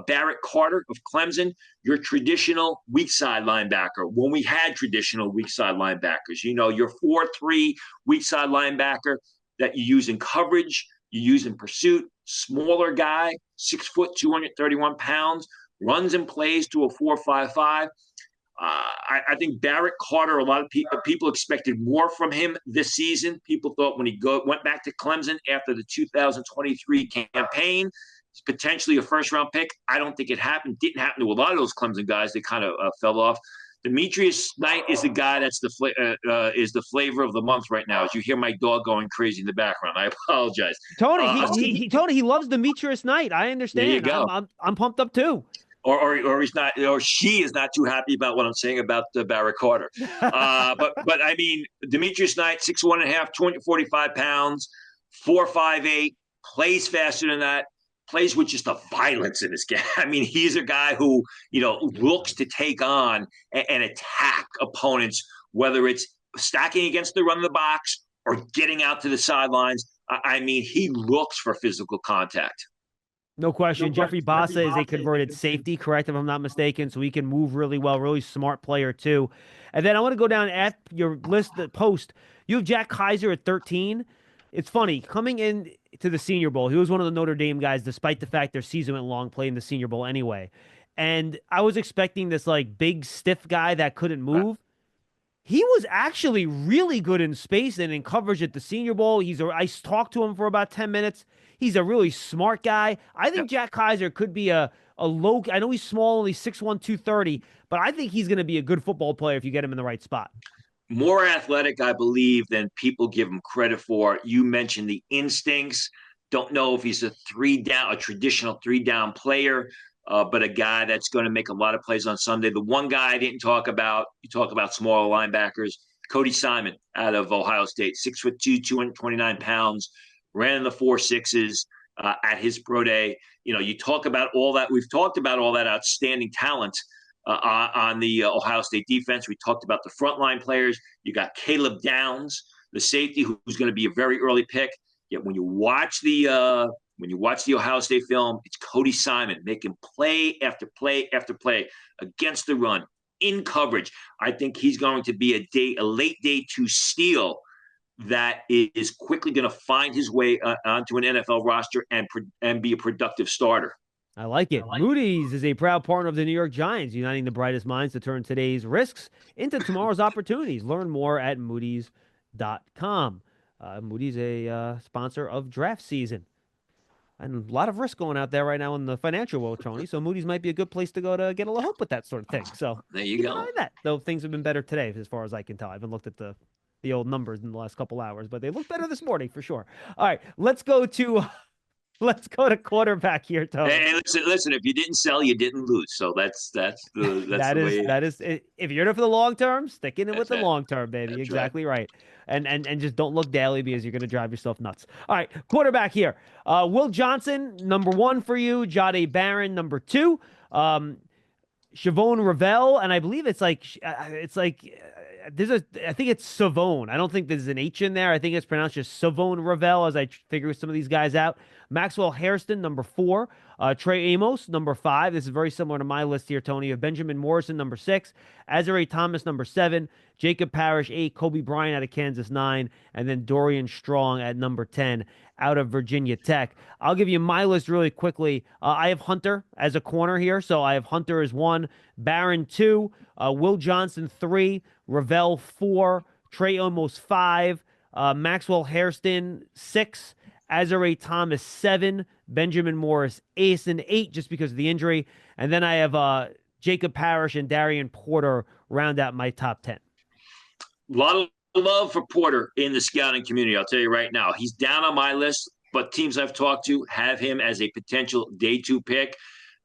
Barrett Carter of Clemson, your traditional weak side linebacker. When we had traditional weak side linebackers, your 4-3 weak side linebacker that you use in coverage, you use in pursuit, smaller guy, 6 foot, 231 pounds, runs and plays to a 4.55. I think Barrett Carter, a lot of people expected more from him this season. People thought when he went back to Clemson after the 2023 campaign, he's potentially a first-round pick. I don't think it happened. Didn't happen to a lot of those Clemson guys. They kind of fell off. Demetrius Knight is the guy that's is the flavor of the month right now. As you hear my dog going crazy in the background, I apologize. Tony, Tony, he loves Demetrius Knight. I understand. There you go. I'm pumped up too. Or he's not, or she is not too happy about what I'm saying about Barrett Carter. But I mean, Demetrius Knight, 6'1.5", 245 pounds, 4.58, plays faster than that. Plays with just a violence in his game. I mean, he's a guy who, looks to take on and attack opponents, whether it's stacking against the run of the box or getting out to the sidelines. I mean, he looks for physical contact. No question. Jeffrey Bassa is a converted safety, correct, if I'm not mistaken, so he can move really well, really smart player too. And then I want to go down at your list, the post. You have Jack Kaiser at 13. It's funny, coming in to the Senior Bowl, he was one of the Notre Dame guys, despite the fact their season went long, playing the Senior Bowl anyway. And I was expecting this big, stiff guy that couldn't move. He was actually really good in space and in coverage at the Senior Bowl. I talked to him for about 10 minutes. He's a really smart guy. I think Jack Kaiser could be a low. I know he's small, only 6'1", 230, but I think he's going to be a good football player if you get him in the right spot. More athletic, I believe, than people give him credit for. You mentioned the instincts. Don't know if he's a traditional 3-down player, but a guy that's going to make a lot of plays on Sunday. The one guy I didn't talk about, you talk about smaller linebackers, Cody Simon out of Ohio State, 6'2", 229 pounds, ran in the 4.6s at his pro day. You talk about all that. We've talked about all that outstanding talent on the Ohio State defense. We talked about the frontline players. You got Caleb Downs, the safety, who's going to be a very early pick. Yet when you watch the Ohio State film, it's Cody Simon making play after play after play against the run in coverage. I think he's going to be a late day 2 steal that is quickly going to find his way onto an NFL roster and be a productive starter. I like it. Moody's is a proud partner of the New York Giants, uniting the brightest minds to turn today's risks into tomorrow's opportunities. Learn more at Moody's.com. Moody's a sponsor of draft season. And a lot of risk going out there right now in the financial world, Tony. So Moody's might be a good place to go to get a little help with that sort of thing. So There you keep an eye go. on that. Though things have been better today, as far as I can tell. I haven't looked at the old numbers in the last couple hours, but they look better this morning for sure. All right, let's go to quarterback here, Tony. Hey, listen. If you didn't sell, you didn't lose. So that's That the is way. that is if you're in it for the long term, stick in it with That's the it. long term, baby. That's right. Exactly right. And just don't look daily because you're gonna drive yourself nuts. All right, quarterback here. Will Johnson, number one for you. Jade Barron, number two. Chavon Ravel, and I believe there's I think it's Savone. I don't think there's an H in there. I think it's pronounced just Savone Ravel as I figure some of these guys out. Maxwell Hairston, number four. Trey Amos, number five. This is very similar to my list here, Tony. Of Benjamin Morrison, number six. Azare Thomas, number seven. Jacob Parrish, eight. Kobe Bryant out of Kansas, nine. And then Dorian Strong at number 10 out of Virginia Tech. I'll give you my list really quickly. I have Hunter as a corner here. So I have Hunter as one. Barron, two. Will Johnson, three. Ravel, four. Trey Amos, five. Maxwell Hairston, six. Azare Thomas, seven. Benjamin Morris, ace and eight, just because of the injury. And then I have Jacob Parrish and Darian Porter round out my top 10. A lot of love for Porter in the scouting community. I'll tell you right now, he's down on my list, but teams I've talked to have him as a potential day two pick.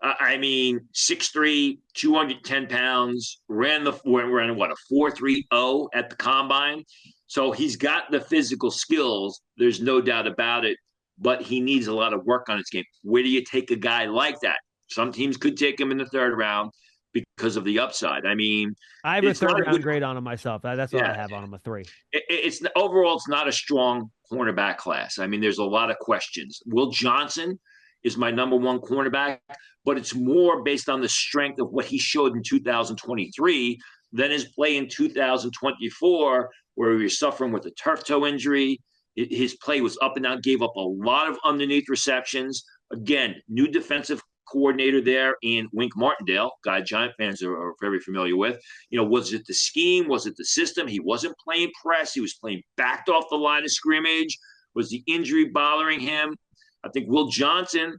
I mean, 6'3", 210 pounds, ran what, a 4.30 at the combine. So he's got the physical skills. There's no doubt about it, but he needs a lot of work on his game. Where do you take a guy like that? Some teams could take him in the third round because of the upside. I mean, I have a it's third not a round good, grade on him myself. That's what I yeah, have on him, a three. it's overall, it's not a strong cornerback class. I mean, there's a lot of questions. Will Johnson is my number one cornerback, but it's more based on the strength of what he showed in 2023 than his play in 2024, where he was suffering with a turf toe injury. His play was up and down, gave up a lot of underneath receptions. Again, new defensive coordinator there in Wink Martindale, guy Giant fans are very familiar with. Was it the scheme? Was it the system? He wasn't playing press. He was playing backed off the line of scrimmage. Was the injury bothering him? I think Will Johnson,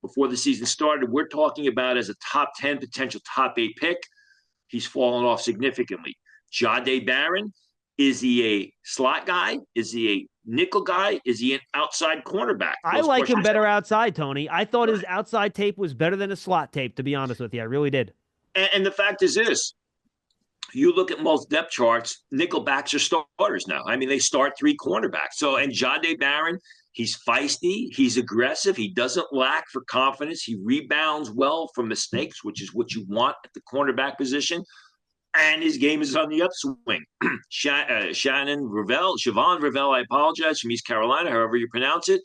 before the season started, we're talking about as a top 10, potential top 8 pick. He's fallen off significantly. Jade Barron, is he a slot guy? Is he a nickel guy? Is he an outside cornerback? I Those like him questions. better outside, Tony. I thought his outside tape was better than his slot tape, to be honest with you. I really did. And the fact is this, you look at most depth charts, nickel backs are starters now. I mean, they start three cornerbacks. So, and Jade Barron, he's feisty, he's aggressive, he doesn't lack for confidence, he rebounds well from mistakes, which is what you want at the cornerback position. And his game is on the upswing. Chavon Ravel, I apologize, from East Carolina, however you pronounce it.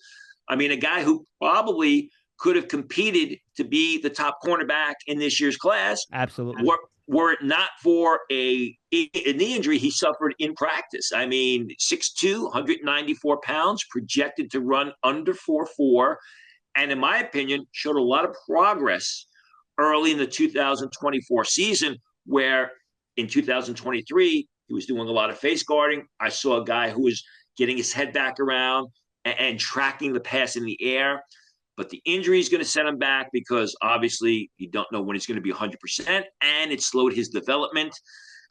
I mean, a guy who probably could have competed to be the top cornerback in this year's class. Absolutely. Were it not for a knee injury he suffered in practice. I mean, 6'2", 194 pounds, projected to run under 4.4, and in my opinion, showed a lot of progress early in the 2024 season, where in 2023, he was doing a lot of face guarding. I saw a guy who was getting his head back around and tracking the pass in the air. But the injury is going to set him back because obviously you don't know when he's going to be 100%, and it slowed his development.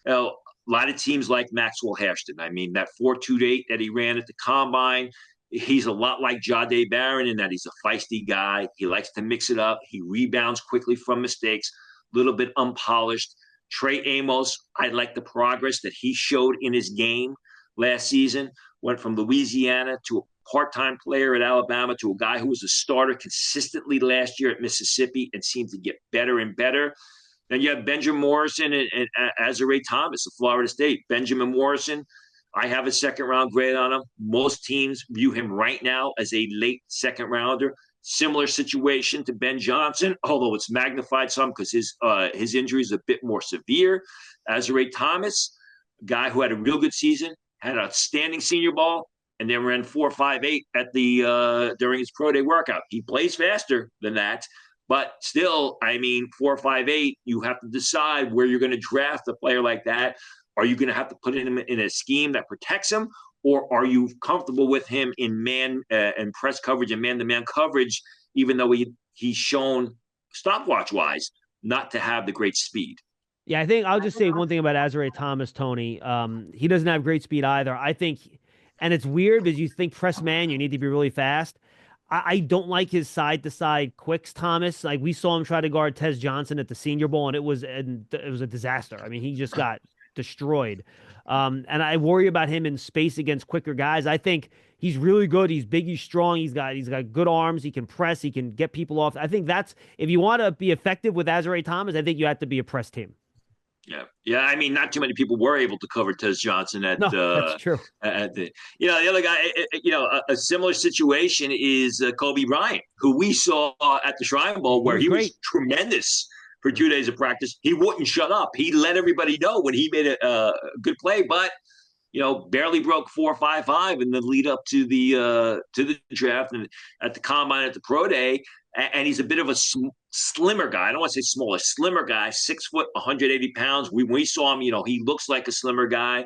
A lot of teams like Maxwell Hairston. I mean, that 4.28 that he ran at the combine, he's a lot like Jade Barron in that he's a feisty guy. He likes to mix it up. He rebounds quickly from mistakes, a little bit unpolished. Trey Amos, I like the progress that he showed in his game last season. Went from Louisiana to a part-time player at Alabama to a guy who was a starter consistently last year at Mississippi and seemed to get better and better. Then you have Benjamin Morrison and Azare Thomas of Florida State. Benjamin Morrison, I have a second-round grade on him. Most teams view him right now as a late second-rounder. Similar situation to Ben Johnson, although it's magnified some because his injury is a bit more severe. Azare Thomas, a guy who had a real good season, had an outstanding senior ball, and then ran 4.58 at the during his pro day workout. He plays faster than that, but still, I mean, 4.58. You have to decide where you're going to draft a player like that. Are you going to have to put him in a scheme that protects him, or are you comfortable with him in man and press coverage and man-to-man coverage, even though he's shown stopwatch wise not to have the great speed? Yeah, I think I'll just say one thing about Azare Thomas, Tony. He doesn't have great speed either. I think, and it's weird because you think press man, you need to be really fast. I don't like his side to side quicks, Thomas. Like we saw him try to guard Tez Johnson at the Senior Bowl, and it was a disaster. I mean, he just got destroyed. And I worry about him in space against quicker guys. I think he's really good. He's big. He's strong. He's got good arms. He can press. He can get people off. I think that's if you want to be effective with Azare Thomas, I think you have to be a press team. Yeah, yeah. I mean, not too many people were able to cover Tez Johnson No, that's true. at the. The other guy. A similar situation is Kobe Bryant, who we saw at the Shrine Bowl, He where was he was great. tremendous for 2 days of practice. He wouldn't shut up. He let everybody know when he made a good play, but barely broke 4.55 in the lead up to the draft and at the combine at the pro day. And he's a bit of a slimmer guy. I don't want to say smaller, slimmer guy, 6 foot, 180 pounds. We saw him, he looks like a slimmer guy.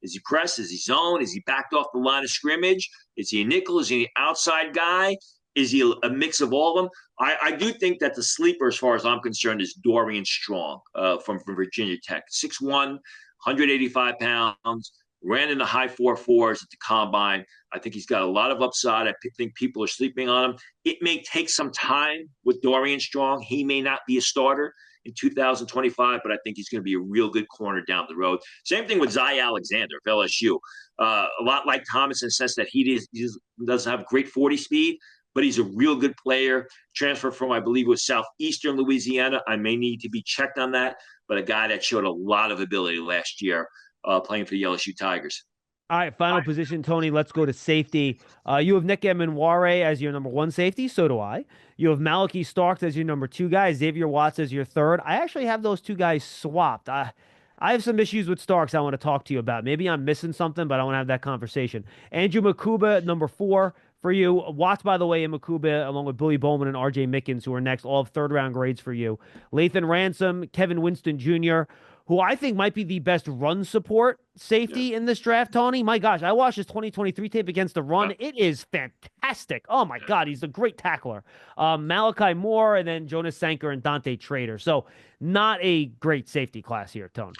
Is he pressed? Is he zone? Is he backed off the line of scrimmage? Is he a nickel? Is he an outside guy? Is he a mix of all of them? I do think that the sleeper, as far as I'm concerned, is Dorian Strong from Virginia Tech. 6'1", 185 pounds, ran in the high 4.4s at the combine. I think he's got a lot of upside. I think people are sleeping on him. It may take some time with Dorian Strong. He may not be a starter in 2025, but I think he's going to be a real good corner down the road. Same thing with Zy Alexander of LSU. A lot like Thomas in the sense that he doesn't have great 40 speed, but he's a real good player. Transferred from, I believe, it was Southeastern Louisiana. I may need to be checked on that, but a guy that showed a lot of ability last year playing for the LSU Tigers. All right, final position, Tony. Let's go to safety. You have Nick Emenware as your number one safety. So do I. You have Malachi Starks as your number two guy. Xavier Watts as your third. I actually have those two guys swapped. I have some issues with Starks I want to talk to you about. Maybe I'm missing something, but I want to have that conversation. Andrew Makuba at number four for you. Watts, by the way, and Makuba, along with Billy Bowman and R.J. Mickens, who are next, all have third-round grades for you. Lathan Ransom, Kevin Winston Jr., who I think might be the best run support safety in this draft, Tony. My gosh, I watched his 2023 tape against the run. It is fantastic. Oh, my God, he's a great tackler. Malachi Moore, and then Jonas Sanker and Dante Trader. So not a great safety class here, Tony.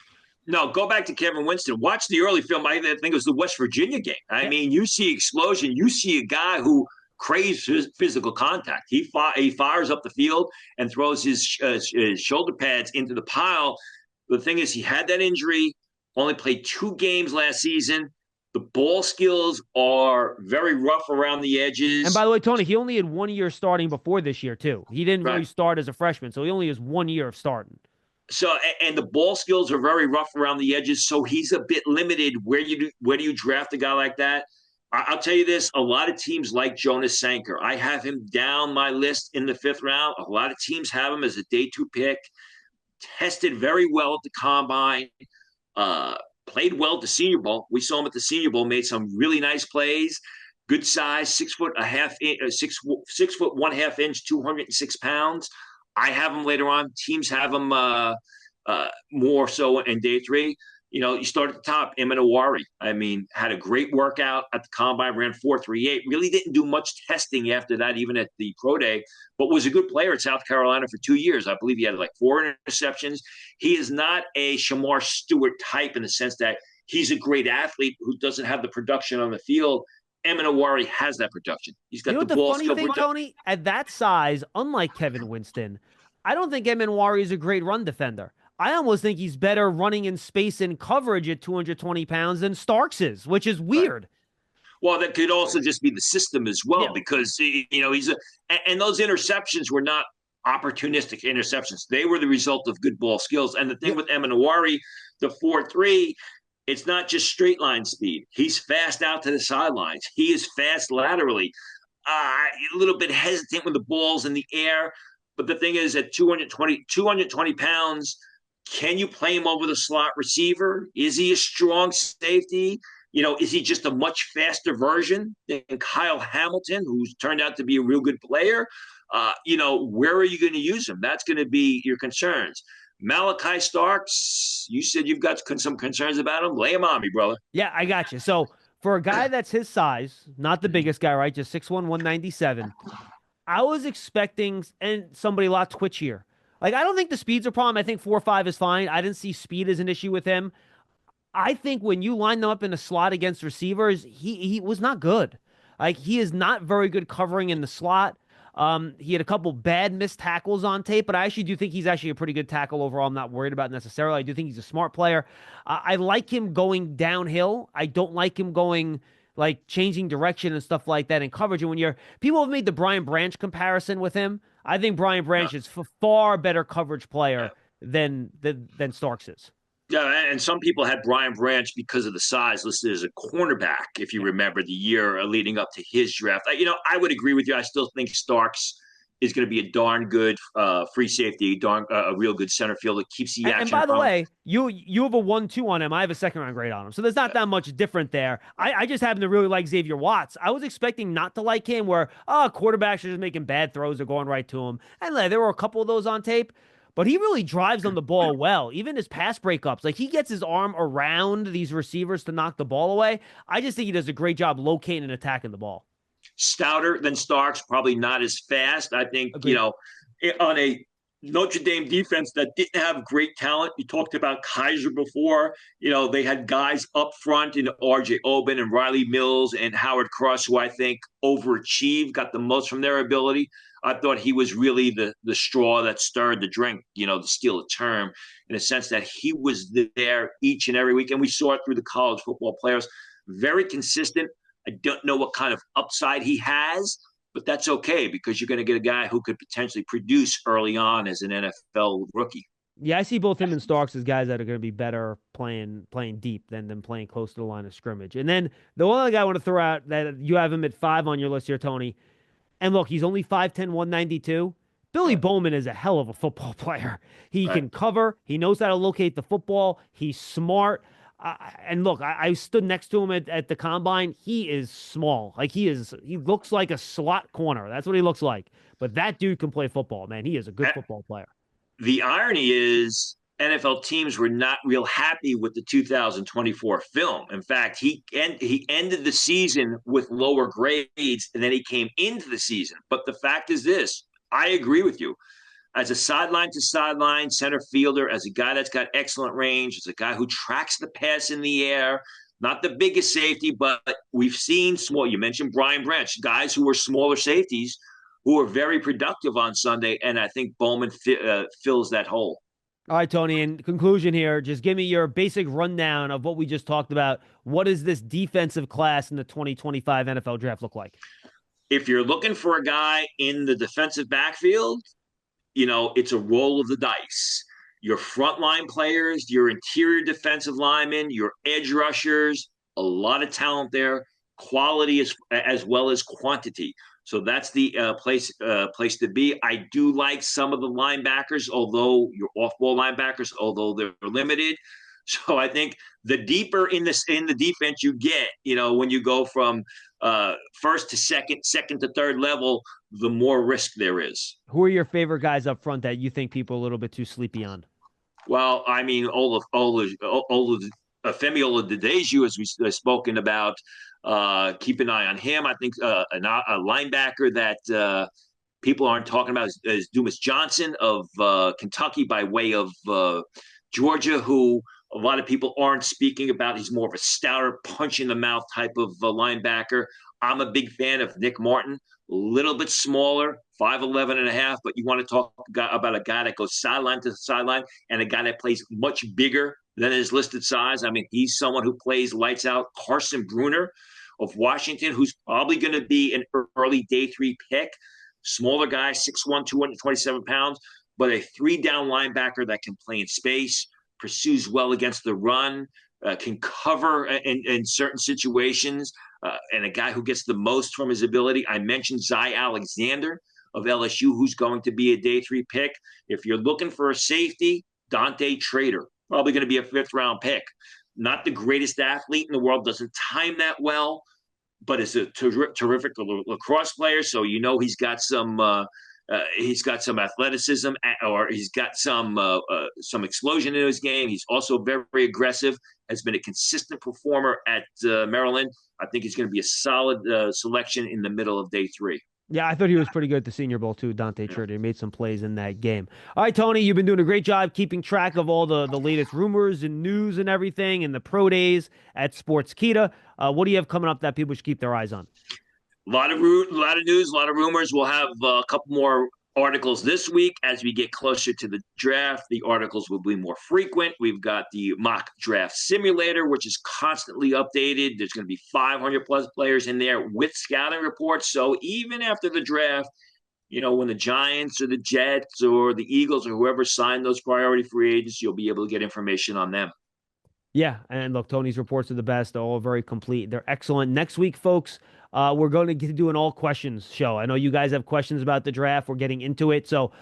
No, go back to Kevin Winston. Watch the early film. I think it was the West Virginia game. I mean, you see explosion. You see a guy who craves physical contact. He fires up the field and throws his shoulder pads into the pile. The thing is, he had that injury, only played 2 games last season. The ball skills are very rough around the edges. And by the way, Tony, he only had 1 year starting before this year, too. He didn't really start as a freshman, so he only has 1 year of starting. So, and the ball skills are very rough around the edges, so he's a bit limited. Where do you draft a guy like that? I'll tell you this, a lot of teams like Jonas Sanker. I have him down my list in the 5th round. A lot of teams have him as a day 2 pick. Tested very well at the combine, played well at the Senior Bowl. We saw him at the Senior Bowl, made some really nice plays. Good size, 6'1.5", 6'1.5", 206 pounds. I have him later on. Teams have him more so in day 3. You start at the top, Emenware. I mean, had a great workout at the combine, ran 4.38. Really didn't do much testing after that, even at the pro day, but was a good player at South Carolina for 2 years. I believe he had like 4 interceptions. He is not a Shamar Stewart type in the sense that he's a great athlete who doesn't have the production on the field. Emenware has that production. He's got the ball skill. Funny thing, Tony, at that size, unlike Kevin Winston, I don't think Emenware is a great run defender. I almost think he's better running in space and coverage at 220 pounds than Starks is, which is weird. Well, that could also just be the system as well, because he's and those interceptions were not opportunistic interceptions. They were the result of good ball skills. And the thing with Emenware, the 4.3, it's not just straight line speed. He's fast out to the sidelines. He is fast laterally. A little bit hesitant when the ball's in the air. But the thing is, at 220 pounds, can you play him over the slot receiver? Is he a strong safety? Is he just a much faster version than Kyle Hamilton, who's turned out to be a real good player? Where are you going to use him? That's going to be your concerns. Malachi Starks, you said you've got some concerns about him. Lay him on me, brother. Yeah, I got you. So For a guy that's his size, not the biggest guy, right? Just 6'1", 197. I was expecting and somebody a lot twitchier. Like, I don't think the speed's a problem. I think 4.5 is fine. I didn't see speed as an issue with him. I think when you line them up in a slot against receivers, he was not good. Like, he is not very good covering in the slot. He had a couple bad missed tackles on tape, but I actually do think he's actually a pretty good tackle overall. I'm not worried about it necessarily. I do think he's a smart player. I like him going downhill. I don't like him going like changing direction and stuff like that in coverage. And when you're people have made the Brian Branch comparison with him, I think Brian Yeah, Branch is a far better coverage yeah. player than Starks is. Yeah, and some people had Brian Branch because of the size listed as a cornerback, if you Yeah. remember the year leading up to his draft. I would agree with you. I still think Starks is going to be a darn good free safety, a real good center fielder, keeps the And action by the around. way, you have a 1-2 on him. I have a second round grade on him. So there's not that much different there. I just happen to really like Xavier Watts. I was expecting not to like him where, quarterbacks are just making bad throws or going right to him. And there were a couple of those on tape, but he really drives on the ball well. Even his pass breakups, like he gets his arm around these receivers to knock the ball away. I just think he does a great job locating and attacking the ball. Stouter than Starks, probably not as fast. I think, Agreed. on a Notre Dame defense that didn't have great talent. You talked about Kaiser before. They had guys up front in RJ Oben and Riley Mills and Howard Cross, who I think overachieved, got the most from their ability. I thought he was really the straw that stirred the drink, to steal a term, in a sense that he was there each and every week. And we saw it through the college football players. Very consistent. I don't know what kind of upside he has, but that's okay because you're going to get a guy who could potentially produce early on as an NFL rookie. Yeah, I see both him and Starks as guys that are going to be better playing deep than playing close to the line of scrimmage. And then the one other guy I want to throw out that you have him at 5 on your list here, Tony. And look, he's only 5'10", 192. Billy Right. Bowman is a hell of a football player. He Right. can cover. He knows how to locate the football. He's smart. And look, I stood next to him at the combine. He is small. Like he looks like a slot corner. That's what he looks like. But that dude can play football, man. He is a good football player. The irony is NFL teams were not real happy with the 2024 film. In fact, he ended the season with lower grades, and then he came into the season. But the fact is this: I agree with you. As a sideline to sideline center fielder, as a guy that's got excellent range, as a guy who tracks the pass in the air, not the biggest safety, but we've seen small. You mentioned Brian Branch, guys who were smaller safeties who were very productive on Sunday, and I think Bowman fills that hole. All right, Tony, in conclusion here, just give me your basic rundown of what we just talked about. What does this defensive class in the 2025 NFL draft look like? If you're looking for a guy in the defensive backfield, it's a roll of the dice. Your frontline players, your interior defensive linemen, your edge rushers, a lot of talent there, quality as well as quantity. So that's the place to be. I do like some of the linebackers, although your off-ball linebackers, although they're limited. So I think the deeper in the defense you get, when you go from first to second, second to third level, the more risk there is. Who are your favorite guys up front that you think people are a little bit too sleepy on? Well, I mean, Femi Oladideju, as we've spoken about, keep an eye on him. I think a linebacker that people aren't talking about is Dumas Johnson of Kentucky by way of Georgia, who a lot of people aren't speaking about. He's more of a stouter, punch in the mouth type of linebacker. I'm a big fan of Nick Martin, a little bit smaller, 5'11 and a half, but you want to talk about a guy that goes sideline to sideline and a guy that plays much bigger than his listed size. I mean, he's someone who plays lights out. Carson Bruner of Washington, who's probably going to be an early day 3 pick. Smaller guy, 6'1", 227 pounds, but a 3-down linebacker that can play in space, pursues well against the run, can cover in certain situations, and a guy who gets the most from his ability. I mentioned Zy Alexander of LSU, who's going to be a day 3 pick. If you're looking for a safety, Dante Trader, probably going to be a 5th-round pick. Not the greatest athlete in the world, doesn't time that well, but is a terrific lacrosse player. So he's got some He's got some athleticism, or he's got some explosion in his game. He's also very, very aggressive. Has been a consistent performer at Maryland. I think he's going to be a solid selection in the middle of day three. Yeah, I thought he was pretty good at the Senior Bowl too, Dante Yeah. He made some plays in that game. All right, Tony, you've been doing a great job keeping track of all the latest rumors and news and everything and the pro days at Sportskeeda. What do you have coming up that people should keep their eyes on? A lot of news, a lot of rumors. We'll have a couple more articles this week as we get closer to the draft. The articles will be more frequent. We've got the mock draft simulator, which is constantly updated. There's going to be 500 plus players in there with scouting reports. So even after the draft, when the Giants or the Jets or the Eagles or whoever signed those priority free agents, you'll be able to get information on them. Yeah, and look, Tony's reports are the best. They're all very complete. They're excellent. Next week, folks, we're going to do an all questions show. I know you guys have questions about the draft. We're getting into it, so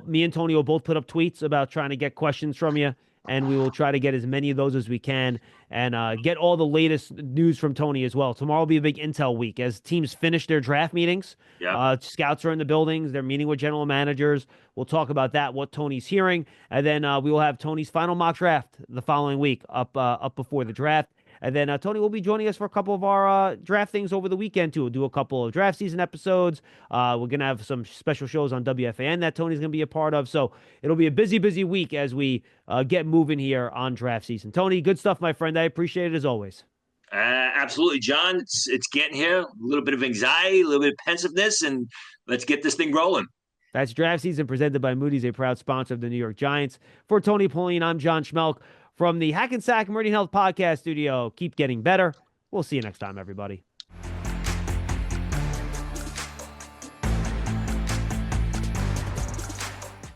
me and Tony will both put up tweets about trying to get questions from you, and we will try to get as many of those as we can and get all the latest news from Tony as well. Tomorrow will be a big intel week as teams finish their draft meetings. Yeah. Scouts are in the buildings. They're meeting with general managers. We'll talk about that, what Tony's hearing, and then we will have Tony's final mock draft the following week up before the draft. And then Tony will be joining us for a couple of our draft things over the weekend, too. We'll do a couple of draft season episodes. We're going to have some special shows on WFAN that Tony's going to be a part of. So it'll be a busy, busy week as we get moving here on draft season. Tony, good stuff, my friend. I appreciate it as always. Absolutely, John. It's getting here. A little bit of anxiety, a little bit of pensiveness, and let's get this thing rolling. That's draft season presented by Moody's, a proud sponsor of the New York Giants. For Tony Pauline, I'm John Schmelk from the Hackensack Meridian Health Podcast Studio. Keep getting better. We'll see you next time, everybody.